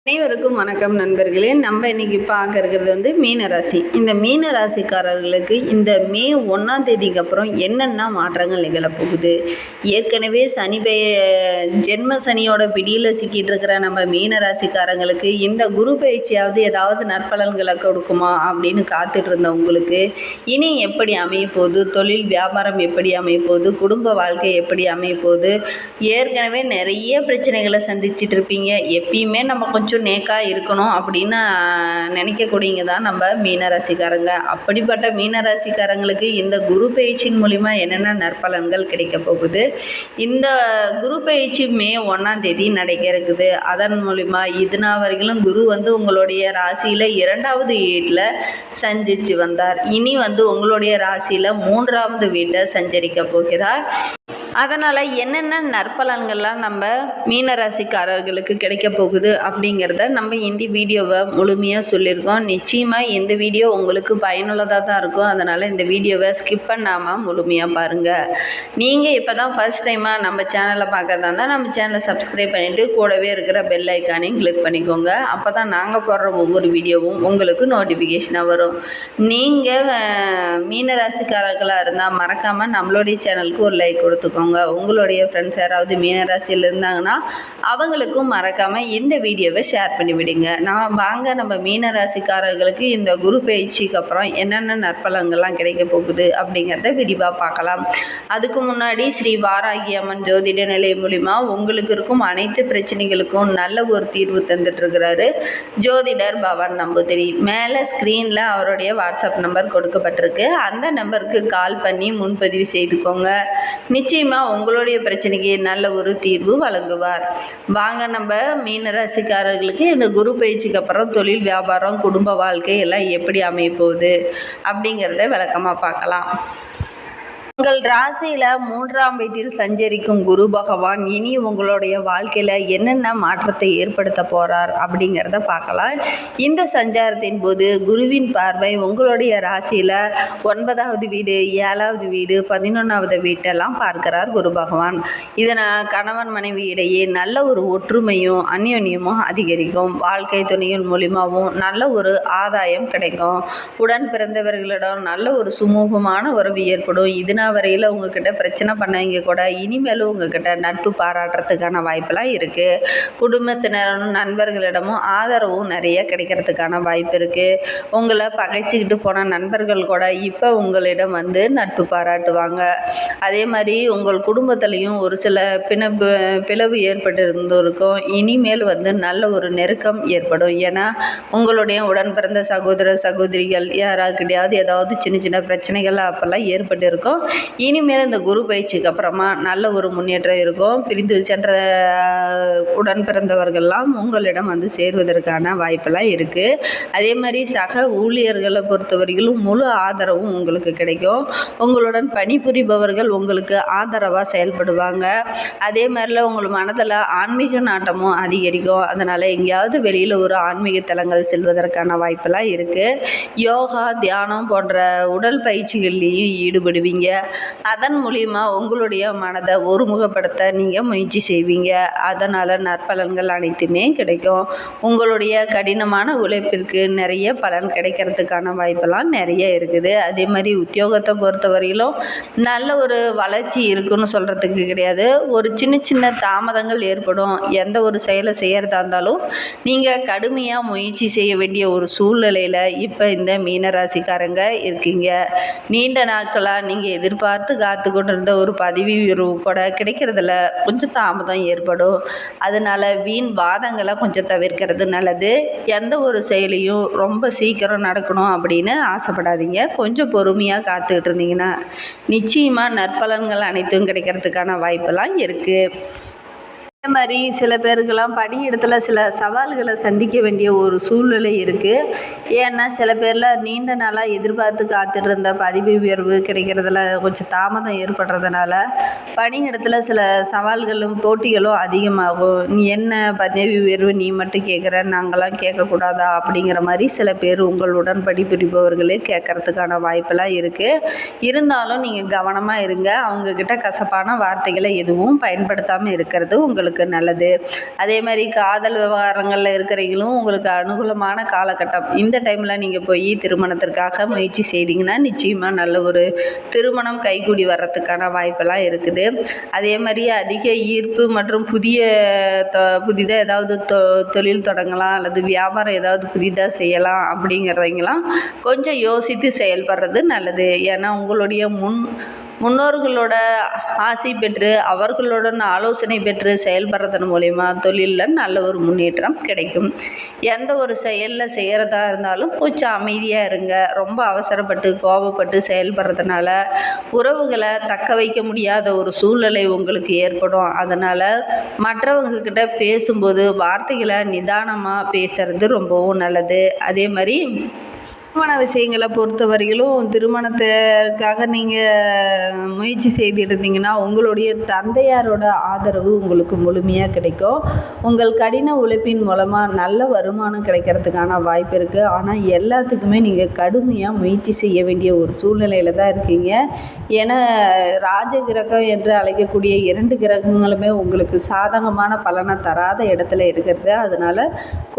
அனைவருக்கும் வணக்கம் நண்பர்களே. நம்ம இன்னைக்கு பார்க்க இருக்கிறது மீனராசி. இந்த மீனராசிக்காரர்களுக்கு இந்த மே 1ஆம் தேதிக்கு அப்புறம் என்னென்ன மாற்றங்கள் நிகழப்போகுது? ஏற்கனவே ஜென்ம சனியோட பிடியில் சிக்கிட்டு இருக்கிற நம்ம மீனராசிக்காரங்களுக்கு இந்த குரு பயிற்சியாவது ஏதாவது நற்பலன்களை கொடுக்குமா அப்படின்னு காத்துட்டு இருந்தவங்களுக்கு இனி எப்படி அமையப்போகுது, தொழில் வியாபாரம் எப்படி அமையப்போகுது, குடும்ப வாழ்க்கை எப்படி அமையப்போகுது? ஏற்கனவே நிறைய பிரச்சனைகளை சந்திச்சுட்டு இருப்பீங்க. எப்பயுமே நம்ம கொஞ்சம் நேக்காக இருக்கணும் அப்படின்னு நினைக்கக்கூடியங்க தான் நம்ம மீனராசிக்காரங்க. அப்படிப்பட்ட மீனராசிக்காரங்களுக்கு இந்த குரு பயிற்சியின் மூலிமா என்னென்ன நற்பலன்கள் கிடைக்க போகுது? இந்த குரு பயிற்சி மே 1ஆம் தேதி நடக்க இருக்குது. அதன் மூலிமா இதுனா வரைக்கும் குரு உங்களுடைய ராசியில் 2வது வீட்டில் சஞ்சரித்து வந்தார். இனி உங்களுடைய ராசியில் 3வது வீட்டை சஞ்சரிக்க போகிறார். அதனால் என்னென்ன நற்பலன்கள்லாம் நம்ம மீனராசிக்காரர்களுக்கு கிடைக்க போகுது அப்படிங்கிறத நம்ம இந்த வீடியோவை முழுமையாக சொல்லியிருக்கோம். நிச்சயமாக இந்த வீடியோ உங்களுக்கு பயனுள்ளதாக தான் இருக்கும். அதனால் இந்த வீடியோவை ஸ்கிப் பண்ணாமல் முழுமையாக பாருங்கள். நீங்கள் இப்போ தான் ஃபர்ஸ்ட் டைமாக நம்ம சேனலை பார்க்கறதா இருந்தால் நம்ம சேனலை சப்ஸ்கிரைப் பண்ணிவிட்டு கூடவே இருக்கிற பெல் ஐக்கானையும் கிளிக் பண்ணிக்கோங்க. அப்போ தான் நாங்கள் போடுற ஒவ்வொரு வீடியோவும் உங்களுக்கு நோட்டிஃபிகேஷனாக வரும். நீங்கள் மீனராசிக்காரர்களாக இருந்தால் மறக்காமல் நம்மளுடைய சேனலுக்கு ஒரு லைக் கொடுத்துக்கோங்க. உங்களுடைய ஃப்ரெண்ட்ஸ் யாராவது மீனராசியில் இருந்தாங்கன்னா அவங்களுக்கும் மறக்காமல் இந்த வீடியோவை ஷேர் பண்ணி விடுங்க. நம்ம மீனராசிக்காரர்களுக்கு இந்த குரு பயிற்சிக்கு அப்புறம் என்னென்ன நற்பலன்கள்லாம் கிடைக்க போகுது அப்படிங்கிறத விரிவாக பார்க்கலாம். அதுக்கு முன்னாடி ஸ்ரீ வாராகி அம்மன் ஜோதிட நிலை மூலிமா உங்களுக்கு இருக்கும் அனைத்து பிரச்சனைகளுக்கும் நல்ல ஒரு தீர்வு தந்துட்டு இருக்கிறாரு ஜோதிடர் பவன் நம்பூதிரி. மேலே ஸ்க்ரீனில் அவருடைய வாட்ஸ்அப் நம்பர் கொடுக்கப்பட்டிருக்கு. அந்த நம்பருக்கு கால் பண்ணி முன்பதிவு செய்துக்கோங்க. நிச்சயமாக உங்களுடைய பிரச்சனைக்கு நல்ல ஒரு தீர்வு வழங்குவார். வாங்க நம்ம மீனராசிக்காரர்களுக்கு இந்த குரு பயிற்சிக்கு அப்புறம் தொழில் வியாபாரம் குடும்ப வாழ்க்கை எல்லாம் எப்படி அமைய போகுது அப்படிங்கிறத விளக்கமாக பார்க்கலாம். உங்கள் ராசியில் 3ஆம் வீட்டில் சஞ்சரிக்கும் குரு பகவான் இனி உங்களுடைய வாழ்க்கையில் என்னென்ன மாற்றத்தை ஏற்படுத்த போகிறார் அப்படிங்கிறத பார்க்கலாம். இந்த சஞ்சாரத்தின் போது குருவின் பார்வை உங்களுடைய ராசியில் 9வது வீடு, 7வது வீடு, 11வது வீட்டெல்லாம் பார்க்கிறார் குரு பகவான். இதனால் கணவன் மனைவி இடையே நல்ல ஒரு ஒற்றுமையும் அந்யோன்யமும் அதிகரிக்கும். வாழ்க்கை துணையின் மூலிமாவும் நல்ல ஒரு ஆதாயம் கிடைக்கும். உடன் பிறந்தவர்களிடம் நல்ல ஒரு சுமூகமான உறவு ஏற்படும். இதனால் வரையில் உங்ககிட்ட பிரச்சனை பண்ணவங்க கூட இனிமேலும் உங்ககிட்ட நட்பு பாராட்டுறதுக்கான வாய்ப்பெல்லாம் இருக்குது. குடும்பத்தினரும் நண்பர்களிடமும் ஆதரவும் நிறைய கிடைக்கிறதுக்கான வாய்ப்பு இருக்குது. உங்களை பகைச்சிக்கிட்டு போன நண்பர்கள் கூட இப்போ உங்களிடம் நட்பு பாராட்டுவாங்க. அதே மாதிரி உங்கள் குடும்பத்திலையும் ஒரு சில பிளவு ஏற்பட்டு இருந்திருக்கும். இனிமேல் நல்ல ஒரு நெருக்கம் ஏற்படும். ஏன்னா உங்களுடைய உடன் பிறந்த சகோதர சகோதரிகள் யாராக்கிட்டையாவது ஏதாவது சின்ன சின்ன பிரச்சனைகள் அப்போல்லாம் ஏற்பட்டு இருக்கும். இனிமேல் இந்த குரு பயிற்சிக்கு அப்புறமா நல்ல ஒரு முன்னேற்றம் இருக்கும். பிரிந்து சென்ற உடன் பிறந்தவர்கள்லாம் உங்களிடம் சேர்வதற்கான வாய்ப்பெல்லாம் இருக்குது. அதே மாதிரி சக ஊழியர்களை பொறுத்தவரையிலும் முழு ஆதரவும் உங்களுக்கு கிடைக்கும். உங்களுடன் பணிபுரிபவர்கள் உங்களுக்கு ஆதரவாக செயல்படுவாங்க. அதே மாதிரில உங்கள் மனதில் ஆன்மீக நாட்டமும் அதிகரிக்கும். அதனால் எங்கேயாவது வெளியில் ஒரு ஆன்மீக தலங்கள் செல்வதற்கான வாய்ப்பெல்லாம் இருக்குது. யோகா, தியானம் போன்ற உடல் பயிற்சிகள்லேயும் ஈடுபடுவீங்க. அதன் மூலிமா உங்களுடைய மனதை ஒருமுகப்படுத்த நீங்கள் முயற்சி செய்வீங்க. அதனால் நற்பலன்கள் அனைத்துமே கிடைக்கும். உங்களுடைய கடினமான உழைப்பிற்கு நிறைய பலன் கிடைக்கிறதுக்கான வாய்ப்பெல்லாம் நிறைய இருக்குது. அதே மாதிரி உத்தியோகத்தை பொறுத்தவரையிலும் நல்ல ஒரு வளர்ச்சி இருக்குன்னு சொல்கிறதுக்கு கிடையாது. ஒரு சின்ன சின்ன தாமதங்கள் ஏற்படும். எந்த ஒரு செயலை செய்கிறதா இருந்தாலும் நீங்கள் கடுமையாக முயற்சி செய்ய வேண்டிய ஒரு சூழ்நிலையில் இப்போ இந்த மீனராசிக்காரங்க இருக்கீங்க. நீண்ட நாட்களாக நீங்கள் எதிர்பார்த்து காத்து கொண்டிருந்த ஒரு பதவி உயர்வு கூட கிடைக்கிறதுல கொஞ்சம் தாமதம் ஏற்படும். அதனால் வீண் வாதங்களை கொஞ்சம் தவிர்க்கிறது நல்லது. எந்த ஒரு செயலையும் ரொம்ப சீக்கிரம் நடக்கணும் அப்படின்னு ஆசைப்படாதீங்க. கொஞ்சம் பொறுமையாக காத்துக்கிட்டு இருந்தீங்கன்னா நிச்சயமாக நற்பலன்கள் அனைத்தும் கிடைக்கிறதுக்கான வாய்ப்பெல்லாம் இருக்குது. அதே மாதிரி சில பேருக்கெல்லாம் பணியிடத்தில் சில சவால்களை சந்திக்க வேண்டிய ஒரு சூழ்நிலை இருக்குது. ஏன்னா சில பேரில் நீண்ட நாளாக எதிர்பார்த்து காத்துட்டு இருந்த பதவி உயர்வு கிடைக்கிறதுல கொஞ்சம் தாமதம் ஏற்படுறதுனால பணியிடத்தில் சில சவால்களும் போட்டிகளும் அதிகமாகும். நீ என்ன பதவி உயர்வு நீ மட்டும் கேட்குற, நாங்களாம் கேட்கக்கூடாதா அப்படிங்கிற மாதிரி சில பேர் உங்களுடன் பணிபுரிபவர்களே கேட்கறதுக்கான வாய்ப்பெல்லாம் இருக்குது. இருந்தாலும் நீங்கள் கவனமாக இருங்க. அவங்கக்கிட்ட கசப்பான வார்த்தைகளை எதுவும் பயன்படுத்தாமல் இருக்கிறது உங்களுக்கு உங்களுக்கு நல்லது. அதே மாதிரி காதல் விவகாரங்களில் இருக்கிறவங்களும் உங்களுக்கு அனுகூலமான காலகட்டம். இந்த டைமில் நீங்கள் போய் திருமணத்திற்காக முயற்சி செய்தீங்கன்னா நிச்சயமாக நல்ல ஒரு திருமணம் கைகூடி வர்றதுக்கான வாய்ப்பெல்லாம் இருக்குது. அதே மாதிரி அதிக ஈர்ப்பு மற்றும் புதிதாக ஏதாவது தொழில் தொடங்கலாம் அல்லது வியாபாரம் ஏதாவது புதிதாக செய்யலாம் அப்படிங்கிறவங்களாம் கொஞ்சம் யோசித்து செயல்படுறது நல்லது. ஏன்னா உங்களுடைய முன்னோர்களோட ஆசை பெற்று அவர்களுடன் ஆலோசனை பெற்று செயல்படுறதன் மூலிமா தொழிலில் நல்ல ஒரு முன்னேற்றம் கிடைக்கும். எந்த ஒரு செயலில் செய்கிறதா இருந்தாலும் கொஞ்சம் அமைதியாக இருங்க. ரொம்ப அவசரப்பட்டு கோபப்பட்டு செயல்படுறதுனால உறவுகளை தக்க வைக்க முடியாத ஒரு சூழ்நிலை உங்களுக்கு ஏற்படும். அதனால் மற்றவங்கக்கிட்ட பேசும்போது வார்த்தைகளை நிதானமாக பேசுகிறது ரொம்பவும் நல்லது. அதே மாதிரி திருமண விஷயங்களை பொறுத்தவரையிலும் திருமணத்துக்காக நீங்கள் முயற்சி செய்துட்டு இருந்தீங்கன்னா உங்களுடைய தந்தையாரோட ஆதரவு உங்களுக்கு முழுமையாக கிடைக்கும். உங்கள் கடின உழைப்பின் மூலமாக நல்ல வருமானம் கிடைக்கிறதுக்கான வாய்ப்பு இருக்குது. ஆனால் எல்லாத்துக்குமே நீங்கள் கடுமையாக முயற்சி செய்ய வேண்டிய ஒரு சூழ்நிலையில் தான் இருக்கீங்க. ஏன்னா ராஜகிரகம் என்று அழைக்கக்கூடிய 2 கிரகங்களுமே உங்களுக்கு சாதகமான பலனை தராத இடத்துல இருக்கிறது. அதனால்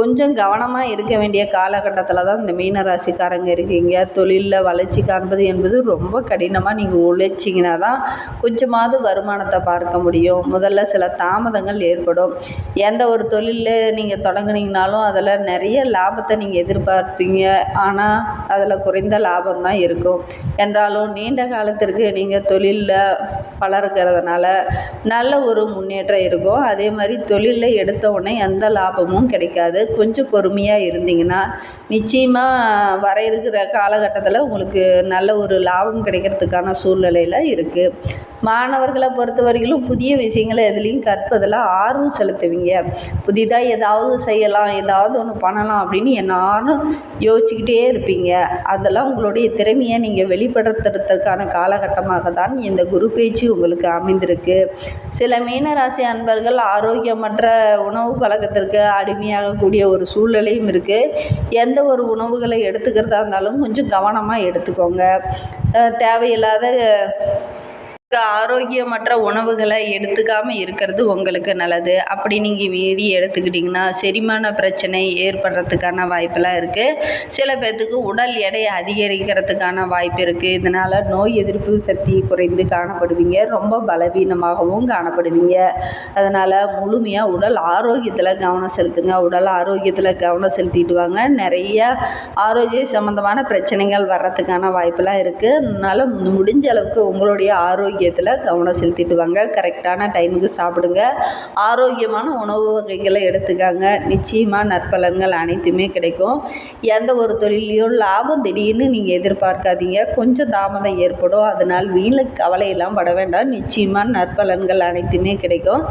கொஞ்சம் கவனமாக இருக்க வேண்டிய காலகட்டத்தில் தான் இந்த மீனராசிக்காரங்க இருக்கீங்க. தொழிலில் வளர்ச்சி காண்பது என்பது ரொம்ப கடினமாக நீங்கள் உழைச்சிங்கன்னா தான் கொஞ்சமாவது வருமானத்தை பார்க்க முடியும். முதல்ல சில தாமதங்கள் ஏற்படும். எந்த ஒரு தொழிலில் நீங்கள் தொடங்குனீங்கனாலும் அதில் நிறைய லாபத்தை நீங்கள் எதிர்பார்ப்பீங்க. ஆனால் அதில் குறைந்த லாபம் தான் இருக்கும். என்றாலும் நீண்ட காலத்திற்கு நீங்கள் தொழிலில் வளர்க்கிறதுனால நல்ல ஒரு முன்னேற்றம் இருக்கும். அதே மாதிரி தொழிலில் எடுத்த உடனே எந்த லாபமும் கிடைக்காது. கொஞ்சம் பொறுமையாக இருந்தீங்கன்னா நிச்சயமாக வர இருக்கிற காலகட்டத்தில் உங்களுக்கு நல்ல ஒரு லாபம் கிடைக்கிறதுக்கான சூழ்நிலையில் இருக்குது. மாணவர்களை பொறுத்தவரையிலும் புதிய விஷயங்களை எதுலேயும் கற்பதில் ஆர்வம் செலுத்துவீங்க. புதிதாக ஏதாவது செய்யலாம், ஏதாவது ஒன்று பண்ணலாம் அப்படின்னு என்னாலும் யோசிச்சுக்கிட்டே இருப்பீங்க. அதெல்லாம் உங்களுடைய திறமையை நீங்கள் வெளிப்படுத்துறதுக்கான காலகட்டமாக தான் இந்த குரு பேச்சு உங்களுக்கு அமைந்திருக்கு. சில மீனராசி அன்பர்கள் ஆரோக்கியமற்ற உணவு பழக்கத்திற்கு அடிமையாகக்கூடிய ஒரு சூழ்நிலையும் இருக்குது. எந்த ஒரு உணவுகளை எடுத்துக்கிறதா இருந்தாலும் கொஞ்சம் கவனமாக எடுத்துக்கோங்க. தேவையில்லாத ஆரோக்கியமற்ற உணவுகளை எடுத்துக்காமல் இருக்கிறது உங்களுக்கு நல்லது. அப்படி நீங்கள் மீறி எடுத்துக்கிட்டிங்கன்னா செரிமான பிரச்சனை ஏற்படுறதுக்கான வாய்ப்பெல்லாம் இருக்குது. சில பேர்த்துக்கு உடல் எடை அதிகரிக்கிறதுக்கான வாய்ப்பு இருக்குது. இதனால் நோய் எதிர்ப்பு சக்தி குறைந்து காணப்படுவீங்க. ரொம்ப பலவீனமாகவும் காணப்படுவீங்க. அதனால் முழுமையாக உடல் ஆரோக்கியத்தில் கவனம் செலுத்துங்க. உடல் ஆரோக்கியத்தில் கவனம் செலுத்திட்டு வாங்க. நிறைய ஆரோக்கிய சம்மந்தமான பிரச்சனைகள் வர்றதுக்கான வாய்ப்பெல்லாம் இருக்குது. அதனால் முடிஞ்ச அளவுக்கு உங்களுடைய ஆரோக்கியத்தில் கவனம் செலுத்திட்டு வாங்க. கரெக்டான டைமுக்கு சாப்பிடுங்க. ஆரோக்கியமான உணவு வகைகளை எடுத்துக்காங்க. நிச்சயமாக நற்பலன்கள் அனைத்துமே கிடைக்கும். எந்த ஒரு தொழிலையும் லாபம் திடீர்னு நீங்கள் எதிர்பார்க்காதீங்க. கொஞ்சம் தாமதம் ஏற்படும். அதனால் வீண் கவலையெல்லாம் பட வேண்டாம். நிச்சயமாக நற்பலன்கள் அனைத்துமே கிடைக்கும்.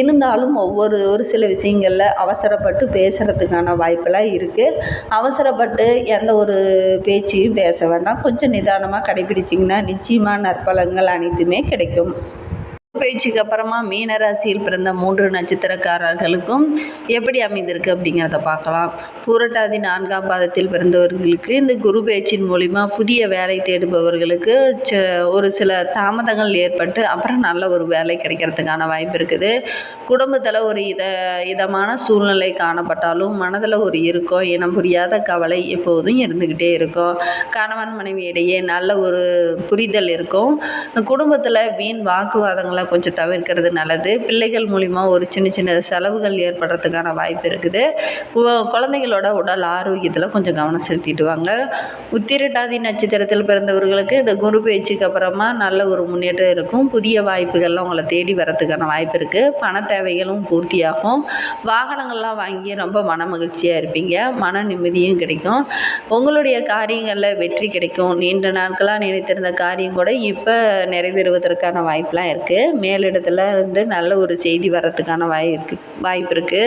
இருந்தாலும் ஒரு சில விஷயங்களில் அவசரப்பட்டு பேசுகிறதுக்கான வாய்ப்பெல்லாம் இருக்குது. அவசரப்பட்டு எந்த ஒரு பேச்சையும் பேச வேண்டாம். கொஞ்சம் நிதானமாக கடைபிடிச்சிங்கன்னா நிச்சயமாக நற்பலன்கள் அனைத்துமே கிடைக்கும். பயிற்சிக்கு அப்புறமா மீனராசியில் பிறந்த 3 நட்சத்திரக்காரர்களுக்கும் எப்படி அமைந்திருக்கு அப்படிங்கிறத பார்க்கலாம். பூரட்டாதி 4ஆம் பாதத்தில் பிறந்தவர்களுக்கு இந்த குரு பயிற்சியின் மூலிமா புதிய வேலை தேடுபவர்களுக்கு ஒரு சில தாமதங்கள் ஏற்பட்டு அப்புறம் நல்ல ஒரு வேலை கிடைக்கிறதுக்கான வாய்ப்பு இருக்குது. குடும்பத்தில் ஒரு இதமான சூழ்நிலை காணப்பட்டாலும் மனதில் ஒரு இறுக்கம், இனம் புரியாத கவலை எப்போதும் இருந்துக்கிட்டே இருக்கும். கணவன் மனைவி இடையே நல்ல ஒரு புரிதல் இருக்கும். குடும்பத்தில் வீண் வாக்குவாதங்களை கொஞ்சம் தவிர்க்கிறது நல்லது. பிள்ளைகள் மூலிமா ஒரு சின்ன சின்ன செலவுகள் ஏற்படுறதுக்கான வாய்ப்பு இருக்குது. குழந்தைகளோட உடல் ஆரோக்கியத்தில் கொஞ்சம் கவனம் செலுத்திட்டு வாங்க. உத்திரட்டாதி நட்சத்திரத்தில் பிறந்தவர்களுக்கு இந்த குரு பயிற்சிக்கு அப்புறமா நல்ல ஒரு முன்னேற்றம் இருக்கும். புதிய வாய்ப்புகள்லாம் உங்களை தேடி வரதுக்கான வாய்ப்பு இருக்குது. பண தேவைகளும் பூர்த்தியாகும். வாகனங்கள்லாம் வாங்கி ரொம்ப மன மகிழ்ச்சியாக இருப்பீங்க. மன நிம்மதியும் கிடைக்கும். உங்களுடைய காரியங்களில் வெற்றி கிடைக்கும். நீண்ட நாட்களாக நினைத்திருந்த காரியம் கூட இப்போ நிறைவேறுவதற்கான வாய்ப்பெலாம் இருக்குது. மேலிடத்துல நல்ல ஒரு செய்தி வர்றதுக்கான வாய்ப்பு இருக்குது.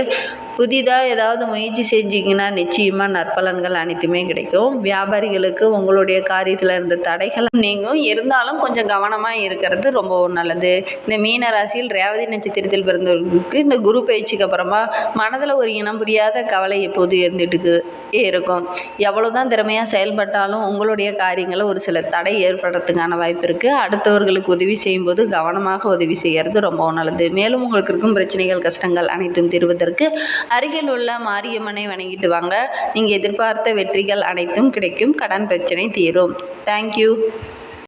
புதிதாக ஏதாவது முயற்சி செஞ்சிங்கன்னா நிச்சயமாக நற்பலன்கள் அனைத்துமே கிடைக்கும். வியாபாரிகளுக்கு உங்களுடைய காரியத்தில் இருந்த தடைகள் நீங்கும். இருந்தாலும் கொஞ்சம் கவனமாக இருக்கிறது ரொம்பவும் நல்லது. இந்த மீன ராசியில் ரேவதி நட்சத்திரத்தில் பிறந்தவர்களுக்கு இந்த குரு பயிற்சிக்கு அப்புறமா மனதில் ஒரு இனம் புரியாத கவலை எப்போது இருந்துட்டு இருக்கும். எவ்வளோதான் திறமையாக செயல்பட்டாலும் உங்களுடைய காரியங்களில் ஒரு சில தடை ஏற்படுறதுக்கான வாய்ப்பு இருக்குது. அடுத்தவர்களுக்கு உதவி செய்யும்போது கவனமாக உதவி செய்கிறது ரொம்பவும் நல்லது. மேலும் உங்களுக்கு இருக்கும் பிரச்சனைகள் கஷ்டங்கள் அனைத்தும் தீர்வதற்கு அருகில் உள்ள மாரியம்மனை வணங்கிட்டு வாங்க. நீங்கள் எதிர்பார்த்த வெற்றிகள் அனைத்தும் கிடைக்கும். கடன் பிரச்சனை தீரும். தேங்க்யூ.